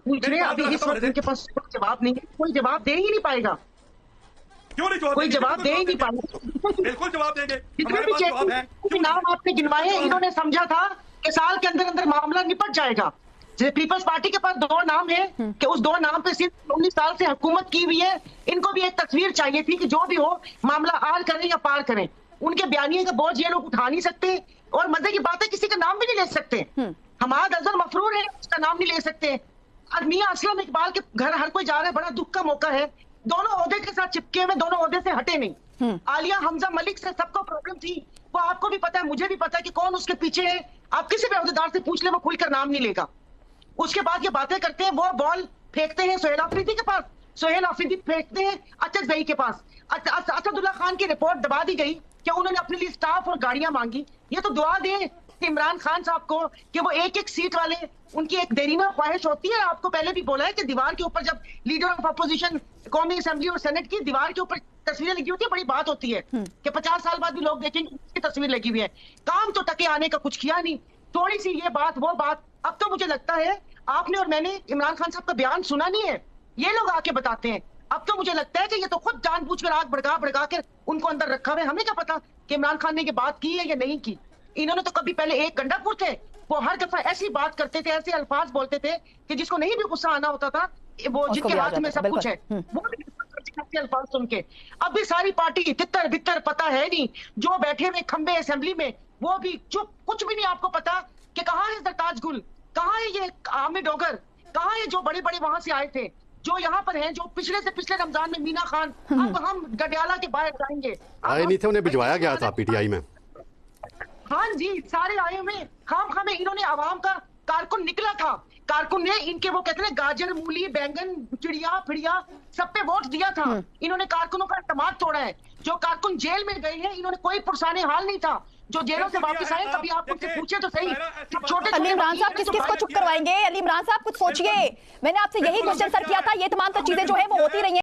पूछ रहे हैं, अभी इस वक्त उनके पास कोई जवाब नहीं है, कोई जवाब दे ही नहीं पाएगा। क्यों नहीं कोई जवाब दे ही नहीं पाएगा। बिल्कुल जवाब देंगे, जितने हमारे भी पास जवाब है। के नाम आपने गिनवाए, इन्होंने समझा था कि साल के अंदर अंदर मामला निपट जाएगा। पीपल्स पार्टी के पास 2 नाम है कि उस 2 नाम पे सिर्फ 19 साल से हुकूमत की हुई है। इनको भी एक तस्वीर चाहिए थी कि जो भी हो मामला आर करें या पार करें। उनके बयानिए का बोझ ये लोग उठा नहीं सकते, और मजे की बात है किसी का नाम भी नहीं ले सकते। हमाद अजहर मफरूर है, उसका नाम नहीं ले सकते। मियां असलम इकबाल के घर हर कोई जा रहा है, बड़ा दुख का मौका है। दोनों ओहदे के साथ चिपके हुए, दोनों ओहदे से हटे नहीं। आलिया हमजा मलिक से सबको प्रॉब्लम थी, वो आपको भी पता है, मुझे भी पता है कि कौन उसके पीछे है। आप किसी भी ओहदेदार से पूछ ले, वो खुलकर नाम नहीं लेगा। उसके बाद ये बातें करते हैं, वो बॉल फेंकते हैं सोहेल आफरीदी के पास, सोहेल आफरीदी फेंकते हैं अचक जई के पास। असदुल्ला खान की रिपोर्ट दबा दी गई कि उन्होंने अपने लिए स्टाफ और गाड़ियां मांगी। ये तो दुआ दे इमरान खान साहब को कि वो एक एक सीट वाले, उनकी एक देरीना ख्वाहिश होती है। आपको पहले भी बोला है कि दीवार के ऊपर जब लीडर ऑफ अपोजिशन कौमी असेंबली और सेनेट की दीवार के ऊपर तस्वीरें लगी होती है, बड़ी बात होती है कि 50 साल बाद भी लोग देखेंगे उसकी तस्वीर लगी हुई है। काम तो टके आने का कुछ किया नहीं, थोड़ी सी ये बात वो बात। अब तो मुझे लगता है आपने और मैंने इमरान खान साहब का बयान सुना नहीं है, ये लोग आके बताते हैं। अब तो मुझे लगता है कि ये तो खुद जानबूझकर आग भड़का भड़का के उनको अंदर रखा हुआ है। हमें क्या पता कि इमरान खान ने ये बात की है या नहीं की। इन्होंने तो कभी पहले एक गंडापुर थे, वो हर दफा ऐसी बात करते थे, ऐसे अल्फाज बोलते थे कि जिसको नहीं भी गुस्सा आना होता था, वो जिनके हाथ में सब कुछ है वो भी अल्फाज सुन के। अब भी सारी पार्टी तितर बितर पता है नहीं, जो बैठे हुए खंबे असेंबली में वो भी चुप, कुछ भी नहीं आपको पता कि कहाँ है सरताज गुल, कहाँ है ये आमिर डोगर, कहाँ है जो बड़े बड़े वहां से आए थे, जो यहाँ पर हैं, जो पिछले से पिछले रमजान में मीना खान। अब हम गडियाला के बाहर जाएंगे, आए नहीं थे, उन्हें भिजवाया गया था पीटीआई में। हाँ जी, सारे आए हुए खाम खामे। इन्होंने आवाम का कारकुन निकला था, कारकुन ने इनके वो कहते हैं गाजर मूली बैंगन चिड़िया फिड़िया सब पे वोट दिया था। इन्होंने कारकुनों का एतमाद तोड़ा है। जो कारकुन जेल में गए हैं, इन्होंने कोई पुरसाने हाल नहीं था। जो जेलों से वापस आए, कभी आप उनसे पूछे तो सही, छोटे अली इमरान साहब किस किस को चुप करवाएंगे? अली इमरान साहब कुछ सोचिए, मैंने आपसे यही क्वेश्चन सर किया था। ये तमाम चीजें जो है वो होती रही हैं।